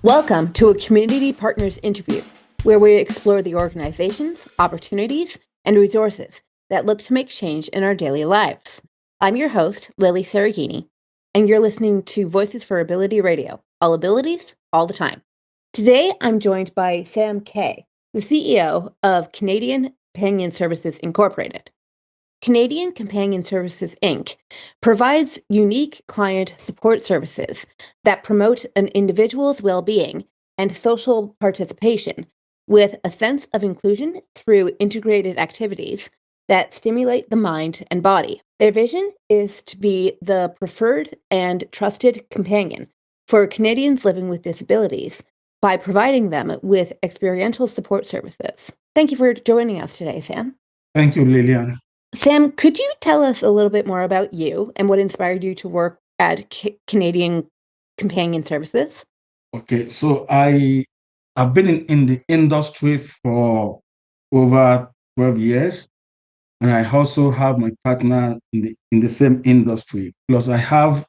Welcome to a Community Partners interview, where we explore the organizations, opportunities, and resources that look to make change in our daily lives. I'm your host, Lilly Cereghini, and you're listening to Voices for Ability Radio, all abilities, all the time. Today, I'm joined by Sam Kay, the CEO of Canadian Companion Services Incorporated. Canadian Companion Services, Inc. provides unique client support services that promote an individual's well-being and social participation with a sense of inclusion through integrated activities that stimulate the mind and body. Their vision is to be the preferred and trusted companion for Canadians living with disabilities by providing them with experiential support services. Thank you for joining us today, Sam. Thank you, Lillian. Sam, could you tell us a little bit more about you and what inspired you to work at Canadian Companion Services? Okay, so I've been in the industry for over 12 years, and I also have my partner in the same industry. Plus, we have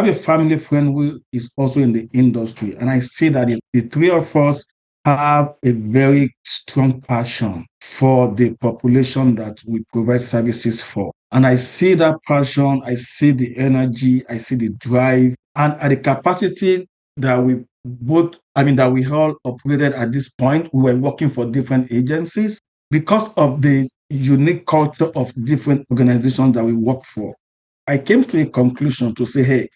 a family friend who is also in the industry, and I see that the three of us have a very strong passion for the population that we provide services for. And I see that passion, I see the energy, I see the drive, and at the capacity that that we all operated at this point. We were working for different agencies because of the unique culture of different organizations that we work for. I came to a conclusion to say, hey,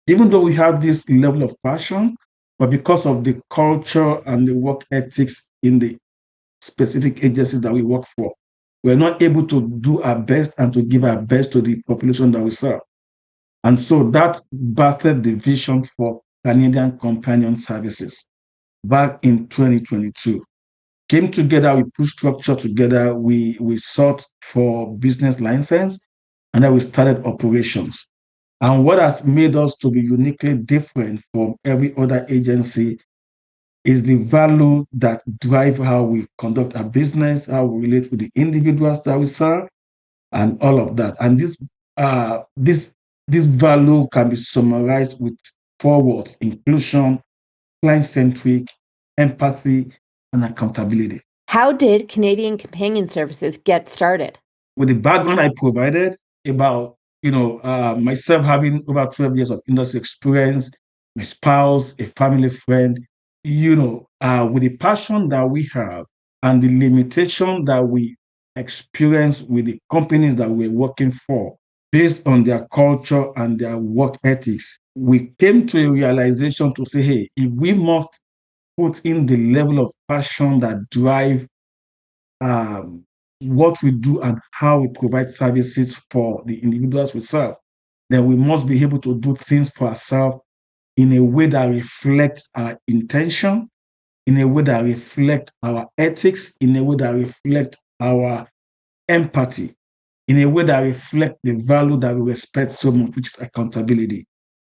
even though we have this level of passion, but because of the culture and the work ethics in the specific agencies that we work for, we're not able to do our best and to give our best to the population that we serve. And so that birthed the vision for Canadian Companion Services back in 2022. Came together, we put structure together, we sought for business license, and then we started operations. And what has made us to be uniquely different from every other agency is the value that drive how we conduct our business, how we relate with the individuals that we serve, and all of that. And this value can be summarized with four words: inclusion, client-centric, empathy, and accountability. How did Canadian Companion Services get started? With the background I provided about, myself having over 12 years of industry experience, my spouse, a family friend, with the passion that we have and the limitation that we experience with the companies that we're working for, based on their culture and their work ethics, we came to a realization to say, hey, if we must put in the level of passion that drive what we do and how we provide services for the individuals we serve, then we must be able to do things for ourselves in a way that reflects our intention, in a way that reflects our ethics, in a way that reflects our empathy, in a way that reflects the value that we respect so much, which is accountability.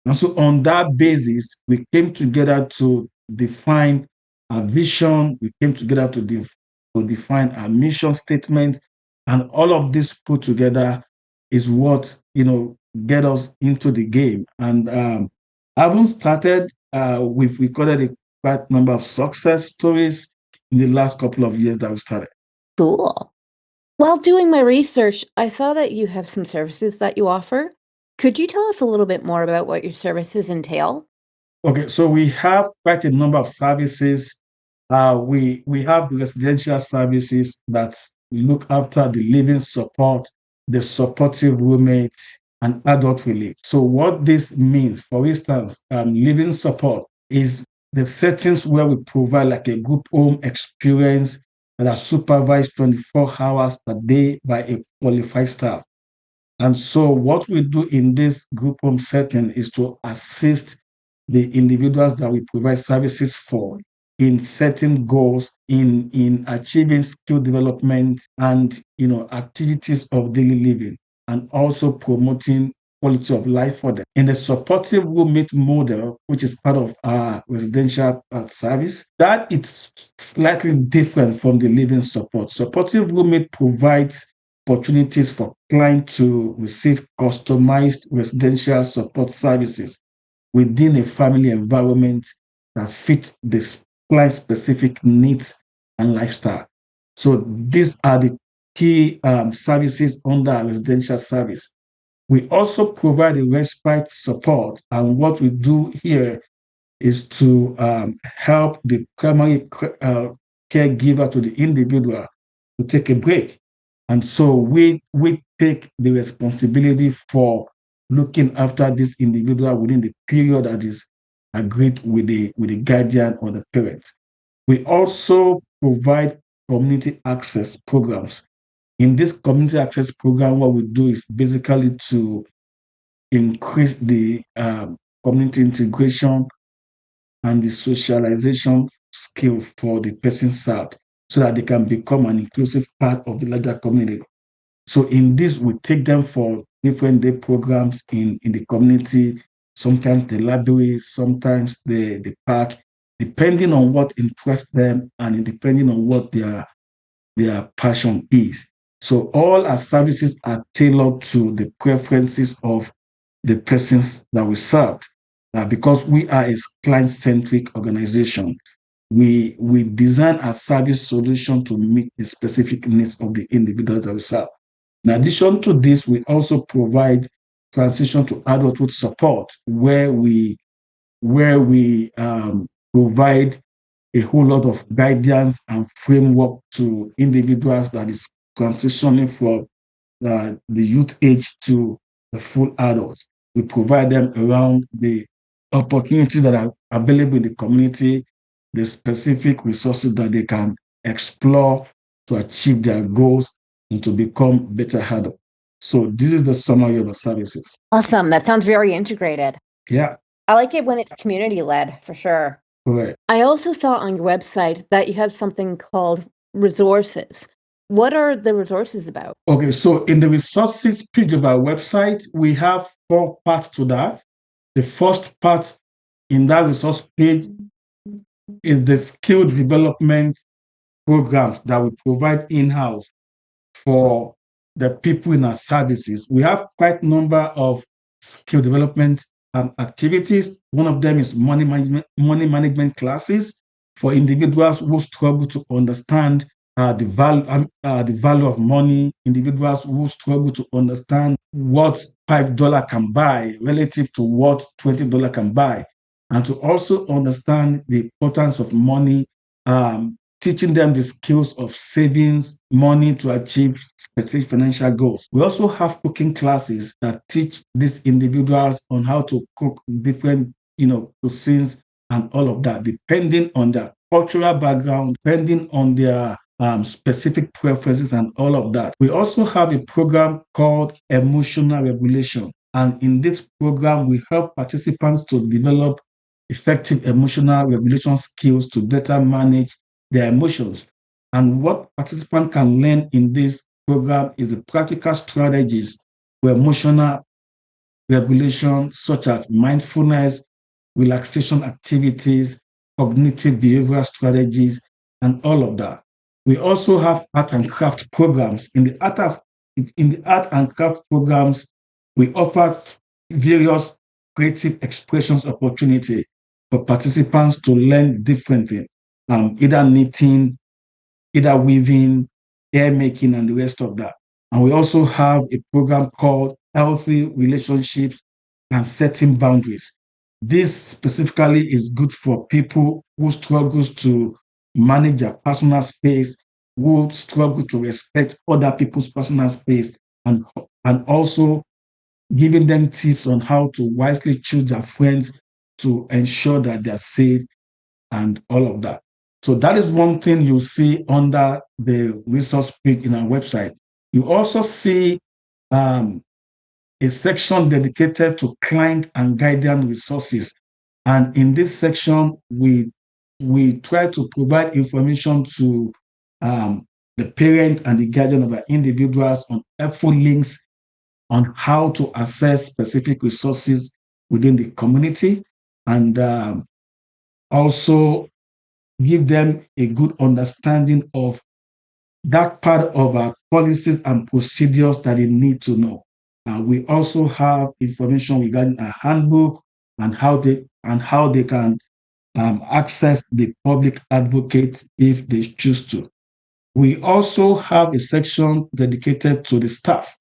And so on that basis, we came together to define our vision, we came together to define our mission statement, and all of this put together is what get us into the game. And having started, we've recorded a quite number of success stories in the last couple of years that we started. Cool. While doing my research, I saw that you have some services that you offer. Could you tell us a little bit more about what your services entail? Okay, so we have quite a number of services. We have residential services that look after the living support, the supportive roommate, and adult relief. So what this means, for instance, living support is the settings where we provide like a group home experience that are supervised 24 hours per day by a qualified staff. And so what we do in this group home setting is to assist the individuals that we provide services for in setting goals, in achieving skill development and activities of daily living, and also promoting quality of life for them. In the supportive roommate model, which is part of our residential service, that it's slightly different from the living support. Supportive roommate provides opportunities for clients to receive customized residential support services within a family environment that fit the client-specific needs and lifestyle. So these are the key services under our residential service. We also provide a respite support, and what we do here is to help the primary caregiver to the individual to take a break. And so we take the responsibility for looking after this individual within the period that is agreed with the guardian or the parent. We also provide community access programs. In this community access program, what we do is basically to increase the community integration and the socialization skill for the person served so that they can become an inclusive part of the larger community. So in this, we take them for different day programs in the community, sometimes the library, sometimes the park, depending on what interests them and depending on what their passion is. So all our services are tailored to the preferences of the persons that we serve. Because we are a client-centric organization, we design a service solution to meet the specific needs of the individuals that we serve. In addition to this, we also provide transition to adulthood support, where we provide a whole lot of guidance and framework to individuals that is transitioning from the youth age to the full adults. We provide them around the opportunities that are available in the community, the specific resources that they can explore to achieve their goals and to become better adults. So this is the summary of the services. Awesome. That sounds very integrated. Yeah, I like it when it's community led for sure. correct. I also saw on your website that you have something called resources. What are the resources about? Okay, so in the resources page of our website, we have 4 parts to that. The first part in that resource page is the skill development programs that we provide in-house for the people in our services. We have quite a number of skill development activities. One of them is money management classes for individuals who struggle to understand the value of money, individuals who struggle to understand what $5 can buy relative to what $20 can buy, and to also understand the importance of money, teaching them the skills of savings money to achieve specific financial goals. We also have cooking classes that teach these individuals on how to cook different, cuisines and all of that, depending on their cultural background, depending on their specific preferences and all of that. We also have a program called emotional regulation. And in this program, we help participants to develop effective emotional regulation skills to better manage their emotions. And what participants can learn in this program is the practical strategies for emotional regulation, such as mindfulness, relaxation activities, cognitive behavioral strategies, and all of that. We also have art and craft programs. In the art and craft programs, we offer various creative expressions opportunity for participants to learn differently, either knitting, either weaving, hair making, and the rest of that. And we also have a program called Healthy Relationships and Setting Boundaries. This specifically is good for people who struggles to manage their personal space, who struggle to respect other people's personal space, and also giving them tips on how to wisely choose their friends to ensure that they're safe and all of that. So that is one thing you see under the resource page in our website. You also see a section dedicated to client and guardian resources. And in this section, we try to provide information to the parent and the guardian of our individuals on helpful links on how to access specific resources within the community, and also give them a good understanding of that part of our policies and procedures that they need to know. We also have information regarding our handbook and how they can access the public advocate if they choose to. We also have a section dedicated to the staff.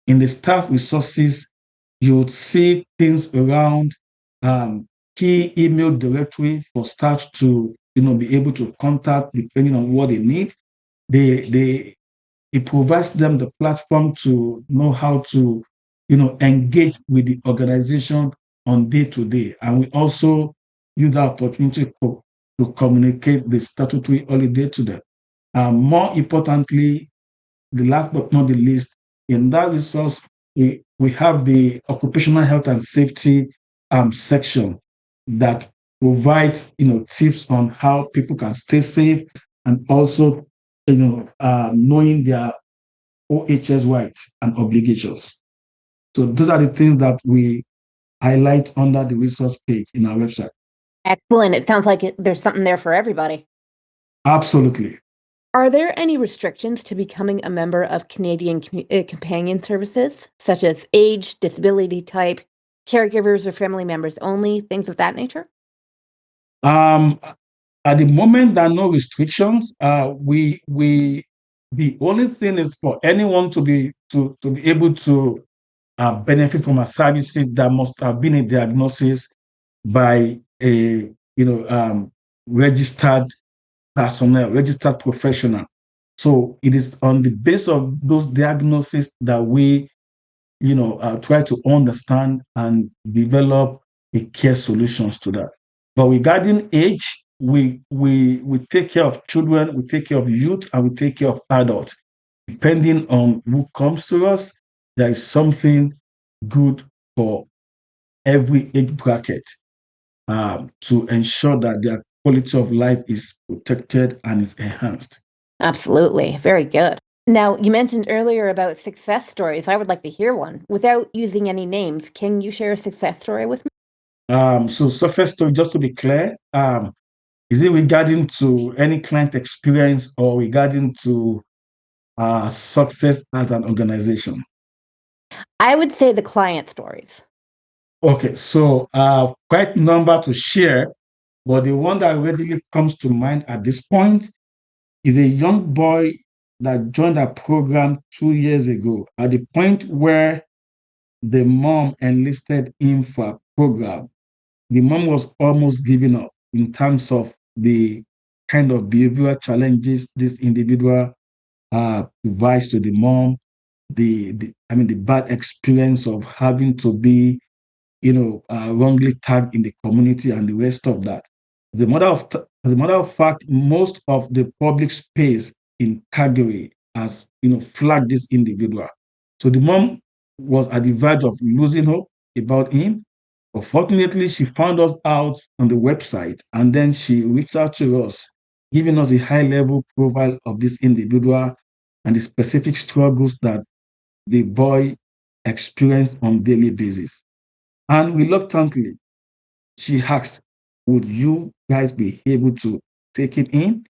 In the staff resources, you would see things around key email directory for staff to be able to contact depending on what they need. It provides them the platform to know how to engage with the organization on day to day. And we also use that opportunity to communicate the statutory holiday to them. More importantly, the last but not the least, in that resource, we have the occupational health and safety section that provides tips on how people can stay safe, and also knowing their OHS rights and obligations. So those are the things that we highlight under the resource page in our website. Excellent. It sounds like there's something there for everybody. Absolutely. Are there any restrictions to becoming a member of Canadian Companion Services, such as age, disability type, caregivers or family members only, things of that nature? Um, at the moment, there are no restrictions. We the only thing is for anyone to be able to benefit from our services, that must have been a diagnosis by a registered personnel, registered professional. So it is on the basis of those diagnoses that we try to understand and develop a care solutions to that. But regarding age, we take care of children, we take care of youth, and we take care of adults. Depending on who comes to us, there is something good for every age bracket, to ensure that their quality of life is protected and is enhanced. Absolutely. Very good. Now, you mentioned earlier about success stories. I would like to hear one. Without using any names, can you share a success story with me? So success story, just to be clear, is it regarding to any client experience or regarding to success as an organization? I would say the client stories. Okay, so quite number to share, but the one that readily comes to mind at this point is a young boy that joined our program 2 years ago, at the point where the mom enlisted him for a program. The mom was almost giving up in terms of the kind of behavioral challenges this individual provides to the mom, the bad experience of having to be wrongly tagged in the community and the rest of that. As a matter of fact, most of the public space in Calgary has flagged this individual. So the mom was at the verge of losing hope about him. But fortunately, she found us out on the website, and then she reached out to us, giving us a high-level profile of this individual and the specific struggles that the boy experienced on a daily basis. And reluctantly, she asked, would you guys be able to take him in,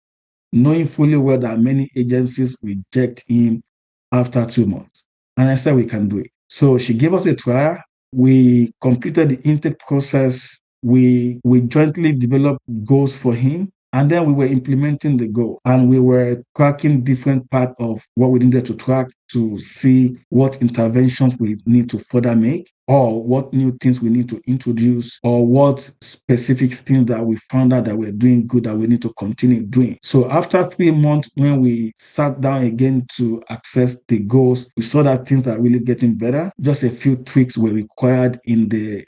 knowing fully well that many agencies reject him after 2 months? And I said, we can do it. So she gave us a trial. We completed the intake process. We jointly developed goals for him. And then we were implementing the goal, and we were tracking different parts of what we needed to track to see what interventions we need to further make, or what new things we need to introduce, or what specific things that we found out that we're doing good that we need to continue doing. So after 3 months, when we sat down again to access the goals, we saw that things are really getting better. Just a few tweaks were required in the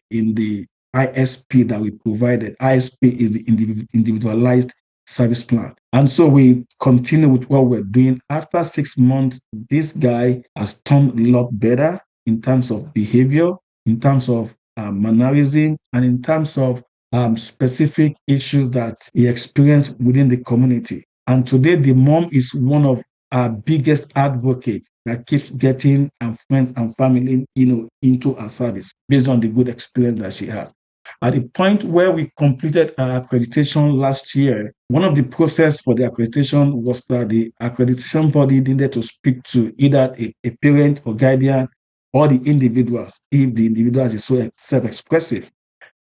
ISP that we provided. ISP is the individualized service plan. And so we continue with what we're doing. After 6 months, this guy has turned a lot better in terms of behavior, in terms of mannerism, and in terms of specific issues that he experienced within the community. And today, the mom is one of our biggest advocates that keeps getting friends and family, into our service based on the good experience that she has. At the point where we completed our accreditation last year, one of the process for the accreditation was that the accreditation body needed to speak to either a parent or guardian or the individuals, if the individual is so self-expressive.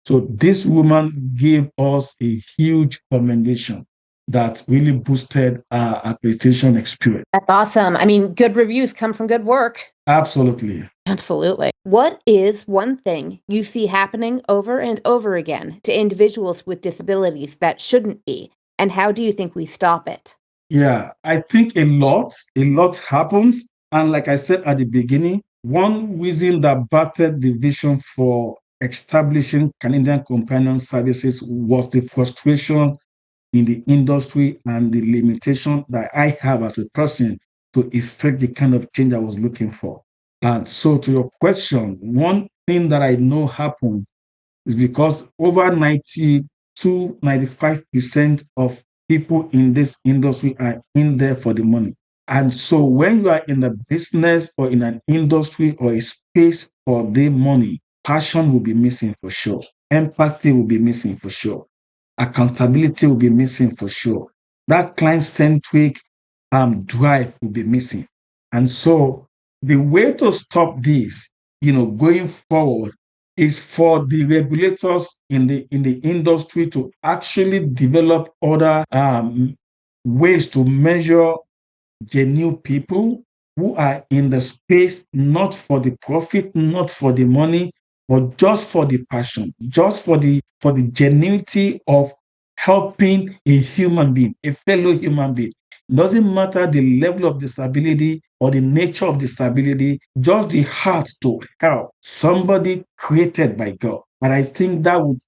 So this woman gave us a huge commendation that really boosted our accreditation experience. That's awesome. I mean, good reviews come from good work. Absolutely. Absolutely. What is one thing you see happening over and over again to individuals with disabilities that shouldn't be? And how do you think we stop it? Yeah, I think a lot happens. And like I said at the beginning, one reason that battered the vision for establishing Canadian companion services was the frustration in the industry and the limitation that I have as a person to effect the kind of change I was looking for. And so, to your question, one thing that I know happened is because over 90 to 95% of people in this industry are in there for the money. And so when you are in the business or in an industry or a space for the money, passion will be missing for sure. Empathy will be missing for sure. Accountability will be missing for sure. That client-centric drive will be missing. And so the way to stop this, going forward is for the regulators in the industry to actually develop other ways to measure genuine people who are in the space not for the profit, not for the money, but just for the passion, just for the genuinity of helping a human being, a fellow human being. It doesn't matter the level of disability or the nature of disability, just the heart to help somebody created by God. And I think that would,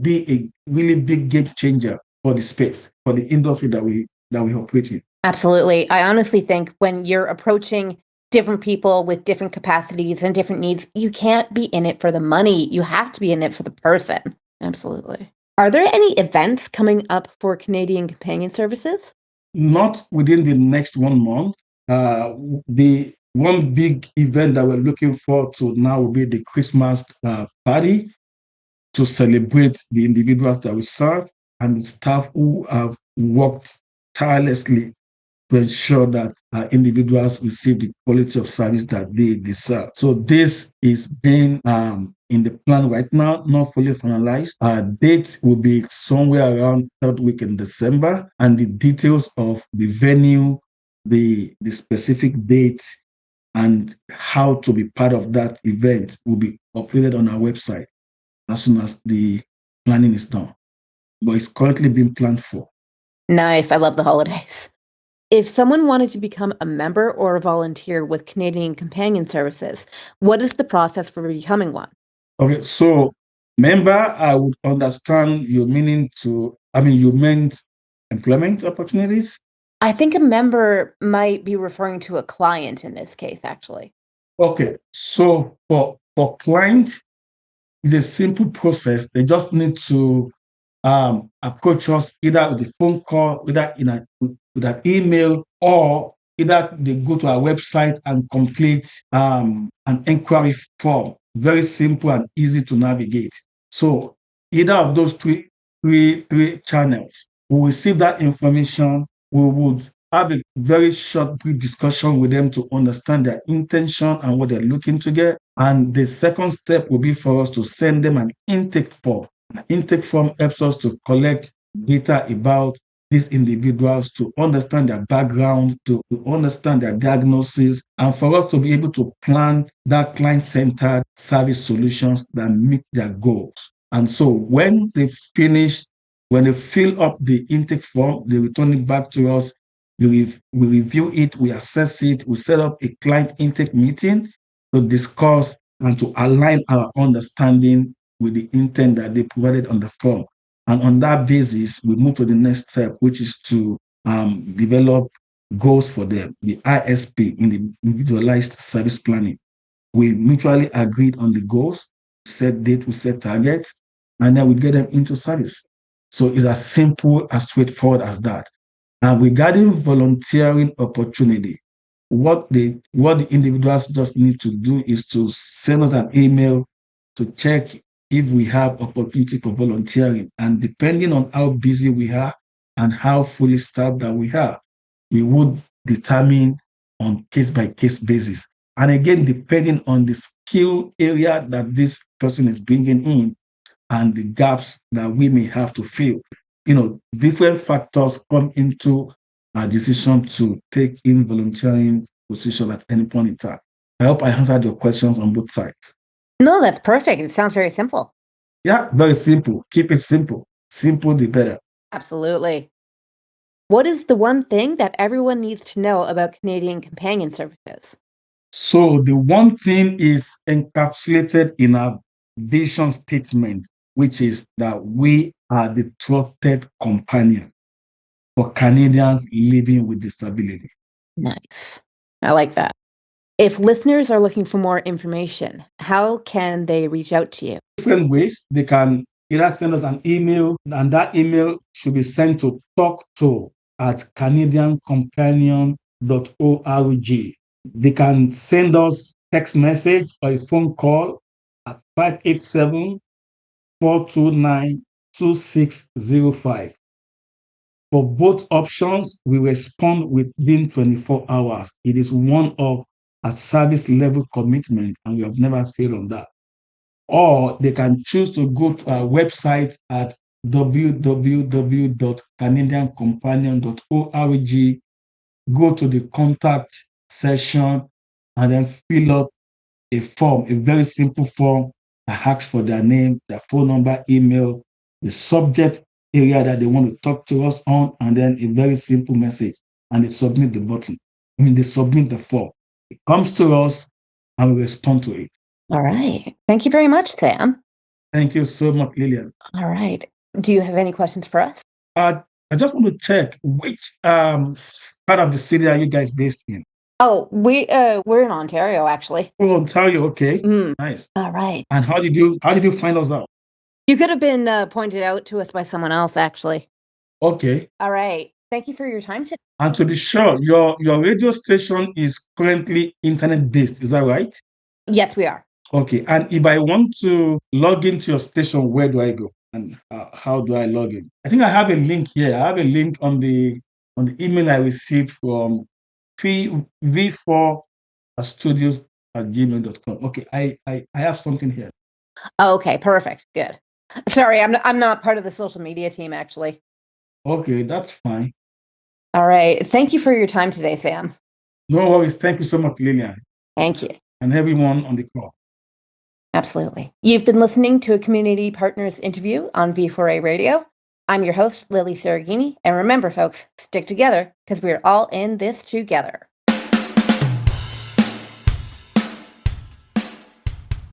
be a really big game changer for the space, for the industry that we operate in. Absolutely. I honestly think when you're approaching different people with different capacities and different needs, you can't be in it for the money. You have to be in it for the person. Absolutely. Are there any events coming up for Canadian Companion Services? Not within the next 1 month. The one big event that we're looking forward to now will be the Christmas party to celebrate the individuals that we serve and the staff who have worked tirelessly to ensure that individuals receive the quality of service that they deserve. So this is being in the plan right now, not fully finalized. Date will be somewhere around third week in December, and the details of the venue, the specific date, and how to be part of that event will be uploaded on our website as soon as the planning is done. But it's currently being planned for. Nice. I love the holidays. If someone wanted to become a member or a volunteer with Canadian Companion Services, what is the process for becoming one? Okay, so member, I would understand your meaning you meant employment opportunities. I think a member might be referring to a client in this case, actually. Okay, so for client, it's a simple process. They just need to approach us either with a phone call, either with an email, or either they go to our website and complete an inquiry form. Very simple and easy to navigate. So either of those three channels, we will receive that information. We would have a very short, brief discussion with them to understand their intention and what they're looking to get. And the second step will be for us to send them an intake form. An intake form helps us to collect data about these individuals, to understand their background, to understand their diagnosis, and for us to be able to plan that client-centered service solutions that meet their goals. And so when they fill up the intake form, they return it back to us. We review it, we assess it, we set up a client intake meeting to discuss and to align our understanding with the intent that they provided on the form. And on that basis, we move to the next step, which is to develop goals for them, the ISP, in the individualized service planning. We mutually agreed on the goals, set date, we set targets, and then we get them into service. So it's as simple, as straightforward as that. And regarding volunteering opportunity, what the individuals just need to do is to send us an email to check if we have opportunity for volunteering. And depending on how busy we are and how fully staffed that we are, we would determine on case by case basis. And again, depending on the skill area that this person is bringing in, and the gaps that we may have to fill. Different factors come into our decision to take in volunteering position at any point in time. I hope I answered your questions on both sides. No, that's perfect. It sounds very simple. Yeah, very simple. Keep it simple. Simple, the better. Absolutely. What is the one thing that everyone needs to know about Canadian Companion Services? So the one thing is encapsulated in our vision statement, which is that we are the trusted companion for Canadians living with disability. Nice. I like that. If listeners are looking for more information, how can they reach out to you? Different ways. They can either send us an email, and that email should be sent to talkto@canadiancompanion.org. They can send us text message or a phone call at 587-429-2605. For both options, we respond within 24 hours. It is one of a service level commitment, and we have never failed on that. Or they can choose to go to our website at www.canadiancompanion.org, go to the contact section, and then fill up a form, a very simple form that asks for their name, their phone number, email, the subject area that they want to talk to us on, and then a very simple message. And they submit the button. They submit the form. It comes to us and we respond to it. All right. Thank you very much, Sam. Thank you so much, Lillian. All right. Do you have any questions for us? I just want to check which part of the city are you guys based in? Oh, we're in Ontario, actually. Oh, Ontario. Okay, nice. All right. And how did you find us out? You could have been pointed out to us by someone else, actually. Okay. All right. Thank you for your time today. And to be sure, your radio station is currently internet based. Is that right? Yes, we are. Okay. And if I want to log into your station, where do I go? And how do I log in? I think I have a link here. I have a link on the email I received from v4studios@gmail.com. Okay, I have something here. Okay, perfect. Good. Sorry, I'm not part of the social media team, actually. Okay, that's fine. All right. Thank you for your time today, Sam. No worries. Thank you so much, Lillian. Thank you. And everyone on the call. Absolutely. You've been listening to a Community Partners interview on V4A Radio. I'm your host, Lilly Cereghini. And remember, folks, stick together because we're all in this together.